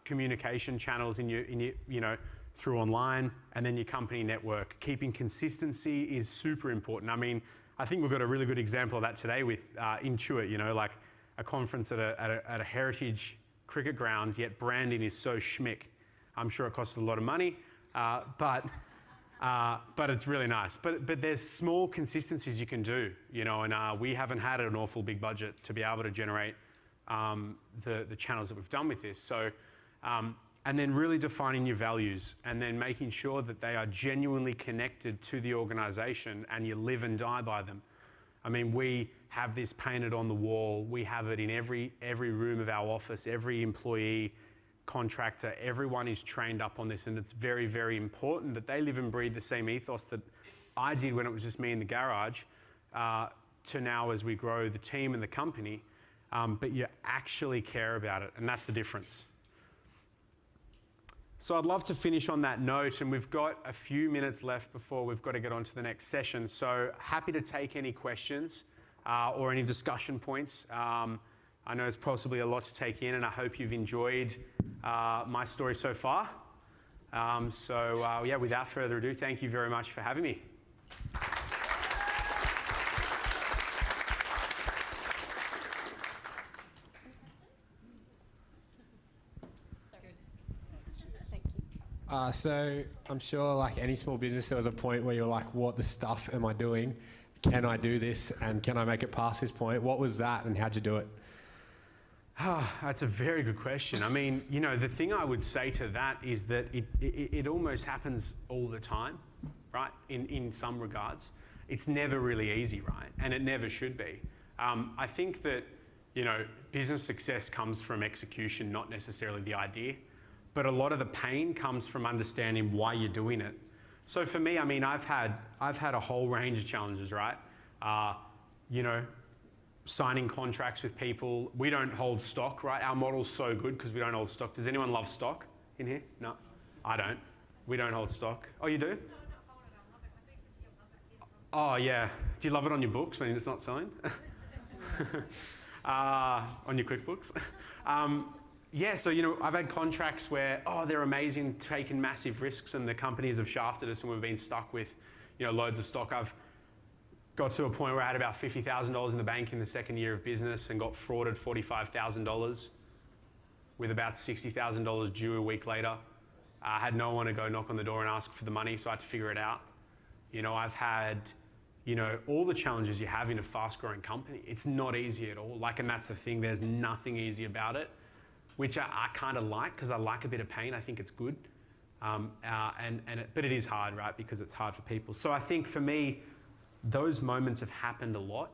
communication channels in your, you know, through online, and then your company network. Keeping consistency is super important. I mean, I think we've got a really good example of that today with Intuit, you know, like a conference at a heritage cricket ground, yet branding is so schmick. I'm sure it costs a lot of money, but it's really nice. But there's small consistencies you can do, you know, and we haven't had an awful big budget to be able to generate the channels that we've done with this. So, and then really defining your values, and then making sure that they are genuinely connected to the organization and you live and die by them. I mean, we have this painted on the wall. We have it in every room of our office, every employee, contractor, everyone is trained up on this, and it's very, very important that they live and breathe the same ethos that I did when it was just me in the garage, to now as we grow the team and the company, but you actually care about it, and that's the difference. So I'd love to finish on that note, and we've got a few minutes left before we've got to get on to the next session. So happy to take any questions or any discussion points. I know it's possibly a lot to take in, and I hope you've enjoyed my story so far. Yeah, without further ado, thank you very much for having me. So I'm sure, like any small business, there was a point where you're like, what the stuff am I doing? Can I do this? And can I make it past this point? What was that, and how'd you do it? That's a very good question. I mean, you know, the thing I would say to that is that it almost happens all the time, right? In some regards. It's never really easy, right? And it never should be. I think that, you know, business success comes from execution, not necessarily the idea. But a lot of the pain comes from understanding why you're doing it. So for me, I mean, I've had a whole range of challenges, right? You know, signing contracts with people. We don't hold stock, right? Our model's so good because we don't hold stock. Does anyone love stock in here? No, I don't. We don't hold stock. Oh, you do? No, not hold it. I love it. I'm decent to your love it. Oh yeah. Do you love it on your books when it's not selling? On your QuickBooks? Yeah, so, you know, I've had contracts where, oh, they're amazing, taking massive risks, and the companies have shafted us and we've been stuck with, you know, loads of stock. I've got to a point where I had about $50,000 in the bank in the second year of business and got frauded $45,000 with about $60,000 due a week later. I had no one to go knock on the door and ask for the money, so I had to figure it out. You know, I've had, you know, all the challenges you have in a fast-growing company. It's not easy at all. Like, and that's the thing, there's nothing easy about it, which I kind of like, because I like a bit of pain. I think it's good. But it is hard, right? Because it's hard for people. So I think for me, those moments have happened a lot.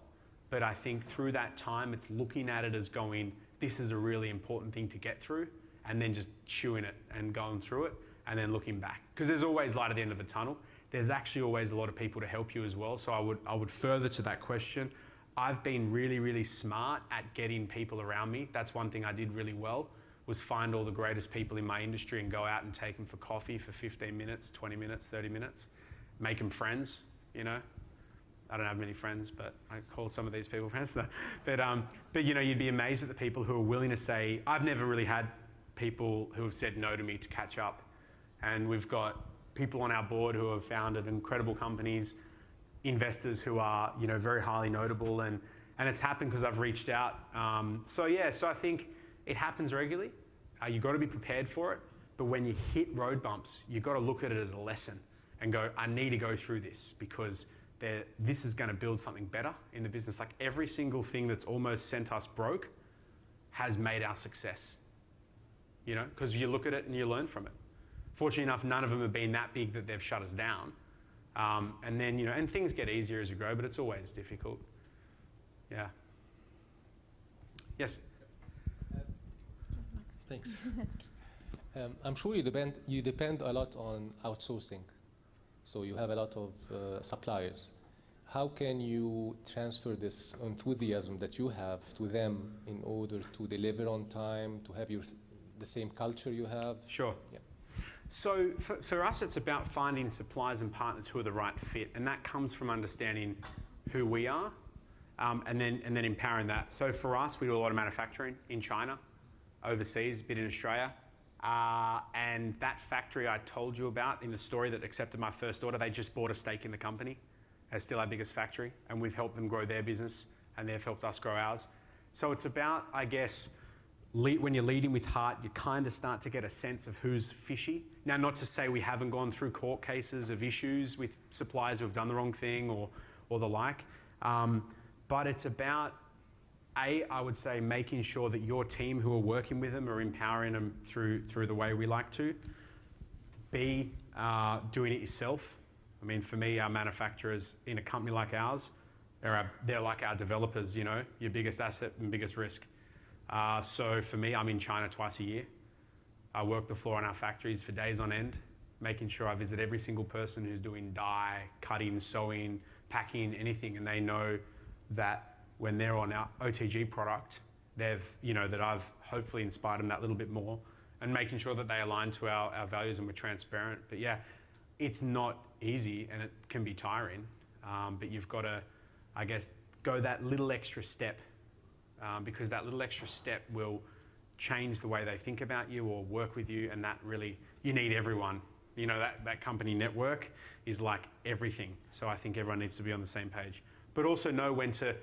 But I think through that time, it's looking at it as going, this is a really important thing to get through, and then just chewing it and going through it, and then looking back. Because there's always light at the end of the tunnel. There's actually always a lot of people to help you as well. So I would further to that question, I've been really, really smart at getting people around me. That's one thing I did really well, was find all the greatest people in my industry and go out and take them for coffee for 15 minutes, 20 minutes, 30 minutes, make them friends, you know. I don't have many friends, but I call some of these people friends. But you know, you'd be amazed at the people who are willing to say, I've never really had people who have said no to me to catch up. And we've got people on our board who have founded incredible companies, investors who are, you know, very highly notable, and it's happened because I've reached out. So I think it happens regularly. You've got to be prepared for it. But when you hit road bumps, you've got to look at it as a lesson and go, I need to go through this, because this is going to build something better in the business. Like every single thing that's almost sent us broke has made our success, you know, because you look at it and you learn from it. Fortunately enough, none of them have been that big that they've shut us down. And then, you know, and things get easier as you grow, but it's always difficult. Yeah. Yes? Thanks. I'm sure you depend a lot on outsourcing. So you have a lot of suppliers. How can you transfer this enthusiasm that you have to them in order to deliver on time, to have the same culture you have? Sure. Yeah. So for us, it's about finding suppliers and partners who are the right fit, and that comes from understanding who we are, and then empowering that. So for us, we do a lot of manufacturing in China, overseas, a bit in Australia. And that factory I told you about in the story that accepted my first order, they just bought a stake in the company. They're still our biggest factory, and we've helped them grow their business, and they've helped us grow ours. So it's about, I guess, when you're leading with heart, you kind of start to get a sense of who's fishy. Now, not to say we haven't gone through court cases of issues with suppliers who have done the wrong thing or the like, but it's about, I would say, making sure that your team who are working with them are empowering them through the way we like to. B, doing it yourself. I mean, for me, our manufacturers in a company like ours, they're like our developers, you know, your biggest asset and biggest risk. So for me, I'm in China twice a year. I work the floor in our factories for days on end, making sure I visit every single person who's doing dye, cutting, sewing, packing, anything, and they know that when they're on our OTG product, that I've hopefully inspired them that little bit more, and making sure that they align to our values and we're transparent. But yeah, it's not easy and it can be tiring, but you've got to, I guess, go that little extra step, because that little extra step will change the way they think about you or work with you, and that really, you need everyone. You know, that company network is like everything. So I think everyone needs to be on the same page, but also know when to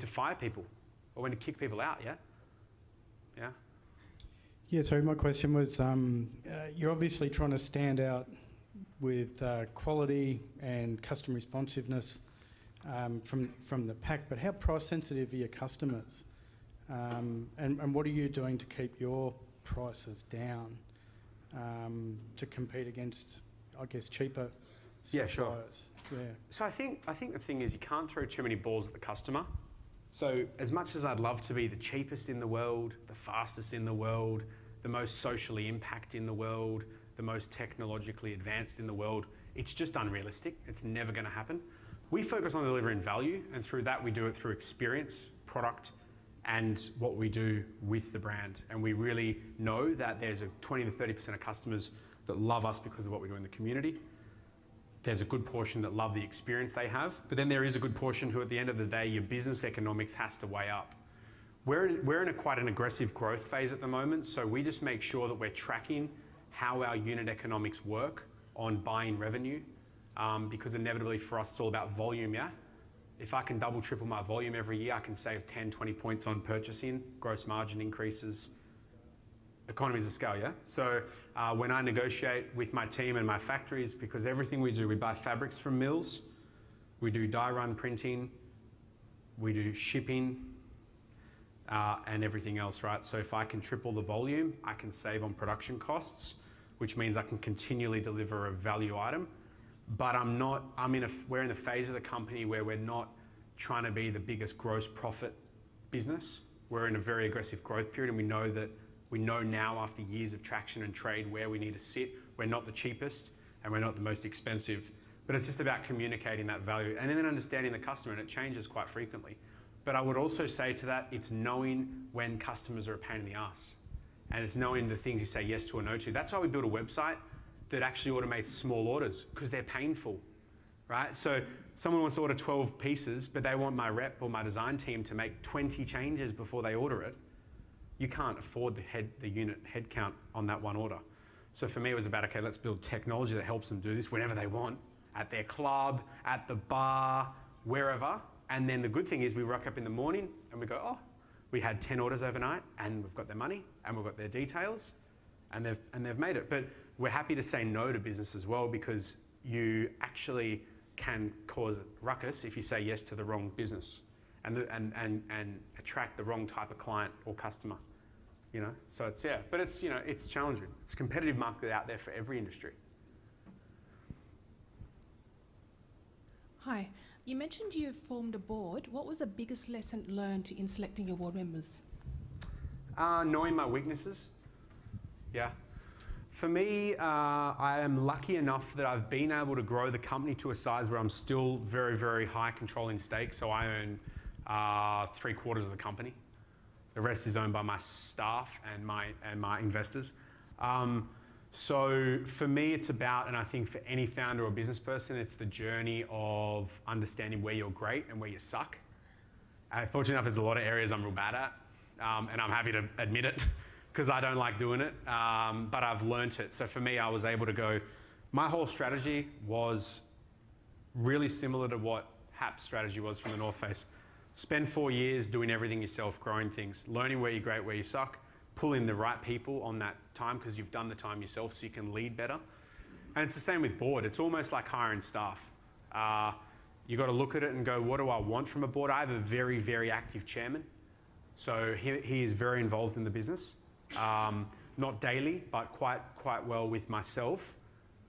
fire people or when to kick people out, yeah? Yeah? Yeah, so my question was, you're obviously trying to stand out with quality and customer responsiveness from the pack, but how price sensitive are your customers? And what are you doing to keep your prices down to compete against, I guess, cheaper suppliers? Yeah, sure. Yeah. So I think the thing is you can't throw too many balls at the customer. So as much as I'd love to be the cheapest in the world, the fastest in the world, the most socially impact in the world, the most technologically advanced in the world, it's just unrealistic. It's never going to happen. We focus on delivering value, and through that we do it through experience, product, and what we do with the brand. And we really know that there's a 20 to 30% of customers that love us because of what we do in the community. There's a good portion that love the experience they have, but then there is a good portion who at the end of the day, your business economics has to weigh up. We're in quite an aggressive growth phase at the moment, so we just make sure that we're tracking how our unit economics work on buying revenue, because inevitably for us it's all about volume, yeah? If I can double, triple my volume every year, I can save 10, 20 points on purchasing, gross margin increases, economies of scale, yeah? So when I negotiate with my team and my factories, because everything we do, we buy fabrics from mills, we do dye run printing, we do shipping, and everything else, right? So if I can triple the volume, I can save on production costs, which means I can continually deliver a value item. But we're in the phase of the company where we're not trying to be the biggest gross profit business. We're in a very aggressive growth period, and we know now after years of traction and trade where we need to sit. We're not the cheapest and we're not the most expensive, but it's just about communicating that value and then understanding the customer, and it changes quite frequently. But I would also say to that, it's knowing when customers are a pain in the ass, and it's knowing the things you say yes to or no to. That's why we built a website that actually automates small orders, because they're painful, right? So someone wants to order 12 pieces, but they want my rep or my design team to make 20 changes before they order it. You can't afford the unit headcount on that one order. So for me, it was about, okay, let's build technology that helps them do this whenever they want, at their club, at the bar, wherever. And then the good thing is we rock up in the morning and we go, oh, we had 10 orders overnight and we've got their money and we've got their details and they've made it. But we're happy to say no to business as well, because you actually can cause a ruckus if you say yes to the wrong business and attract the wrong type of client or customer. You know, so it's, yeah, but it's, you know, it's challenging. It's a competitive market out there for every industry. Hi, you mentioned you've formed a board. What was the biggest lesson learned in selecting your board members? Knowing my weaknesses, yeah. For me, I am lucky enough that I've been able to grow the company to a size where I'm still very, very high controlling stake, so I own 3/4 of the company. The rest is owned by my staff and my investors. So for me, it's about, and I think for any founder or business person, it's the journey of understanding where you're great and where you suck. Fortunately enough, there's a lot of areas I'm real bad at, and I'm happy to admit it because I don't like doing it, but I've learnt it. So for me, I was able to go, my whole strategy was really similar to what Hap's strategy was from the North Face. Spend 4 years doing everything yourself, growing things, learning where you're great, where you suck, pull in the right people on that time because you've done the time yourself so you can lead better. And it's the same with board. It's almost like hiring staff. You got to look at it and go, what do I want from a board? I have a very, very active chairman. So he is very involved in the business. Not daily, but quite well with myself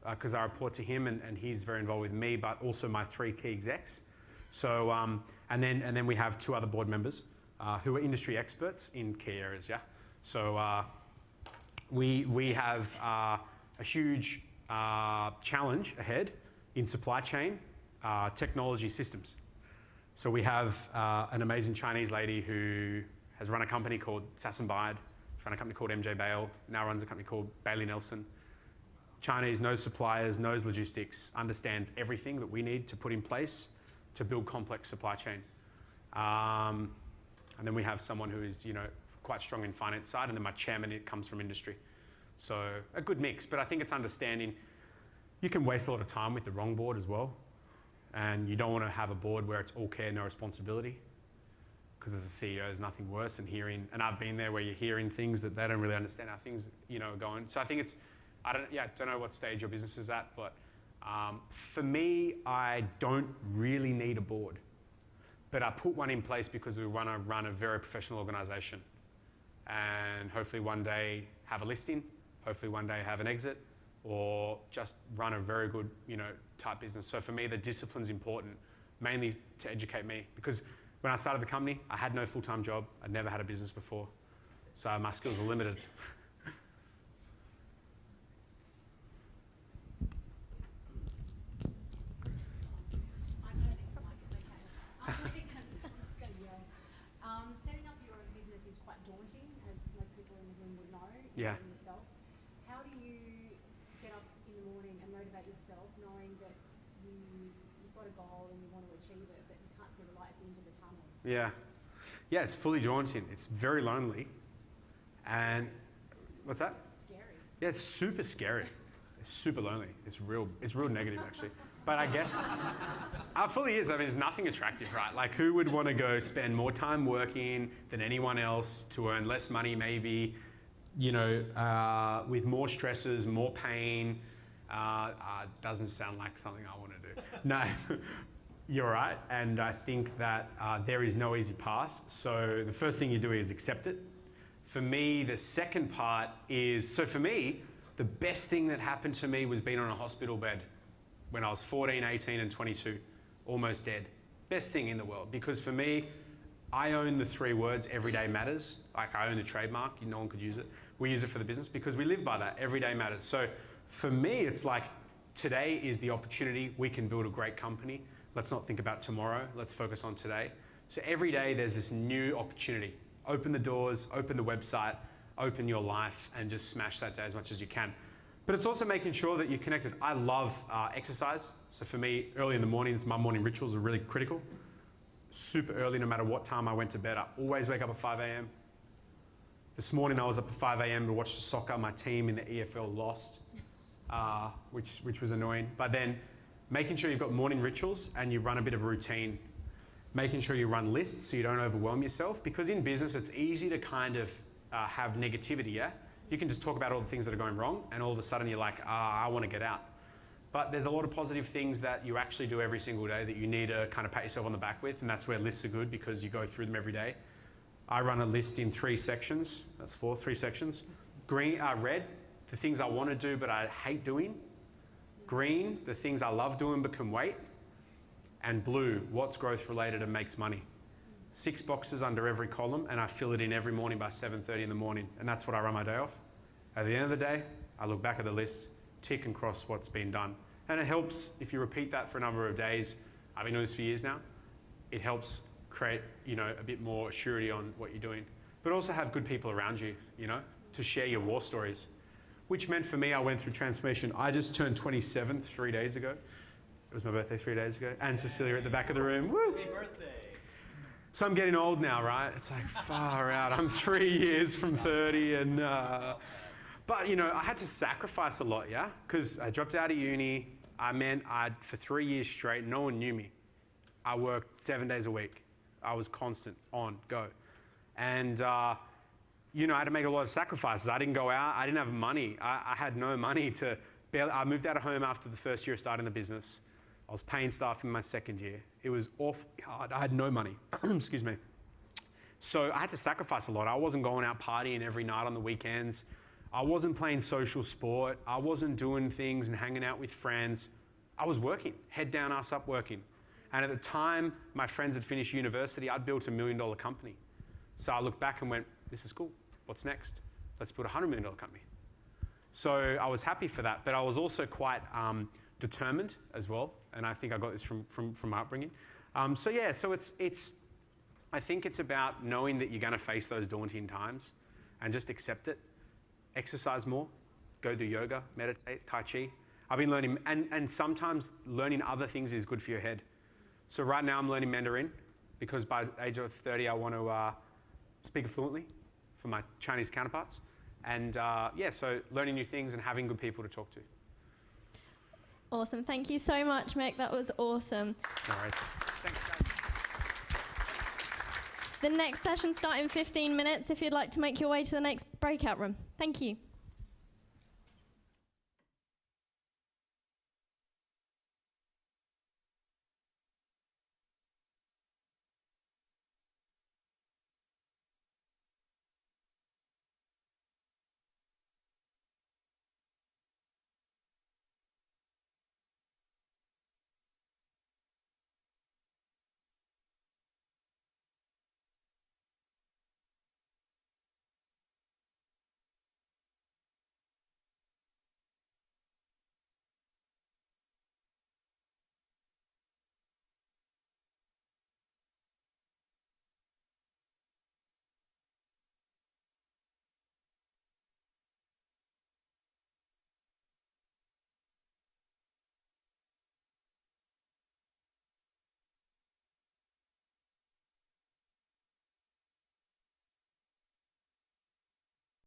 because I report to him and he's very involved with me, but also my 3 key execs. So, and then we have 2 other board members who are industry experts in key areas, yeah? So we have a huge challenge ahead in supply chain technology systems. So we have an amazing Chinese lady who has run a company called Sassenbide, run a company called MJ Bale, now runs a company called Bailey Nelson. Chinese, knows suppliers, knows logistics, understands everything that we need to put in place to build complex supply chain. And then we have someone who is, you know, quite strong in finance side, and then my chairman, it comes from industry. So a good mix, but I think it's understanding you can waste a lot of time with the wrong board as well. And you don't want to have a board where it's all care, no responsibility. Because as a CEO, there's nothing worse than hearing, and I've been there where you're hearing things that they don't really understand how things, you know, are going. So I think it's, I don't know what stage your business is at, but for me, I don't really need a board. But I put one in place because we want to run a very professional organization. And hopefully one day have a listing, hopefully one day have an exit, or just run a very good, you know, type business. So for me, the discipline's important, mainly to educate me. Because when I started the company, I had no full-time job. I'd never had a business before. So my skills are limited. Setting up your own business is quite daunting, as most people in the room would know. Yeah. Yourself. How do you get up in the morning and motivate yourself, knowing that you've got a goal and you want to achieve it, but you can't see the light at the end of the tunnel? Yeah. Yeah, it's fully daunting. It's very lonely. And what's that? Scary. Yeah, it's super scary. It's super lonely. It's real negative, actually. But I guess it fully is. I mean, there's nothing attractive, right? Like, who would want to go spend more time working than anyone else to earn less money, maybe, you know, with more stresses, more pain? Doesn't sound like something I want to do. No, you're right. And I think that there is no easy path. So the first thing you do is accept it. For me, the second part is, so for me, the best thing that happened to me was being on a hospital bed when I was 14, 18, and 22, almost dead. Best thing in the world, because for me, I own the 3 words, every day matters. Like, I own the trademark, no one could use it. We use it for the business because we live by that, every day matters. So for me, it's like, today is the opportunity, we can build a great company. Let's not think about tomorrow, let's focus on today. So every day there's this new opportunity. Open the doors, open the website, open your life, and just smash that day as much as you can. But it's also making sure that you're connected. I love exercise. So for me, early in the mornings, my morning rituals are really critical. Super early, no matter what time I went to bed. I always wake up at 5 a.m. This morning I was up at 5 a.m. to watch the soccer. My team in the EFL lost, which was annoying. But then making sure you've got morning rituals and you run a bit of routine. Making sure you run lists so you don't overwhelm yourself. Because in business, it's easy to kind of have negativity, yeah? You can just talk about all the things that are going wrong and all of a sudden you're like, I want to get out. But there's a lot of positive things that you actually do every single day that you need to kind of pat yourself on the back with, and that's where lists are good because you go through them every day. I run a list in 3 sections. That's 3 sections. Red, the things I want to do but I hate doing. Green, the things I love doing but can wait. And blue, what's growth related and makes money. 6 boxes under every column, and I fill it in every morning by 7:30 in the morning, and that's what I run my day off. At the end of the day, I look back at the list, tick and cross what's been done. And it helps if you repeat that for a number of days. I've been doing this for years now. It helps create, a bit more surety on what you're doing. But also have good people around you, to share your war stories. Which meant for me, I went through transformation. I just turned 27 3 days ago. It was my birthday 3 days ago. And Cecilia at the back of the room. Woo! Happy birthday. So I'm getting old now, right? It's like far out. I'm 3 years from 30 and... But, I had to sacrifice a lot, yeah? Because I dropped out of uni. For 3 years straight, no one knew me. I worked 7 days a week. I was constant, on, go. And, I had to make a lot of sacrifices. I didn't go out. I didn't have money. I had no money to I moved out of home after the first year of starting the business. I was paying staff in my second year. It was awful hard. I had no money. Excuse me. So I had to sacrifice a lot. I wasn't going out partying every night on the weekends. I wasn't playing social sport. I wasn't doing things and hanging out with friends. I was working, head down, ass up working. And at the time my friends had finished university, I'd built $1 million company. So I looked back and went, this is cool. What's next? Let's build a $100 million company. So I was happy for that, but I was also quite determined as well. And I think I got this from my upbringing. I think it's about knowing that you're going to face those daunting times and just accept it. Exercise more, go do yoga, meditate, Tai Chi. I've been learning, and sometimes learning other things is good for your head. So right now I'm learning Mandarin because by the age of 30 I want to speak fluently for my Chinese counterparts. And so learning new things and having good people to talk to. Awesome. Thank you so much, Mick. That was awesome. No worries. Thanks, guys. The next session starts in 15 minutes if you'd like to make your way to the next breakout room. Thank you.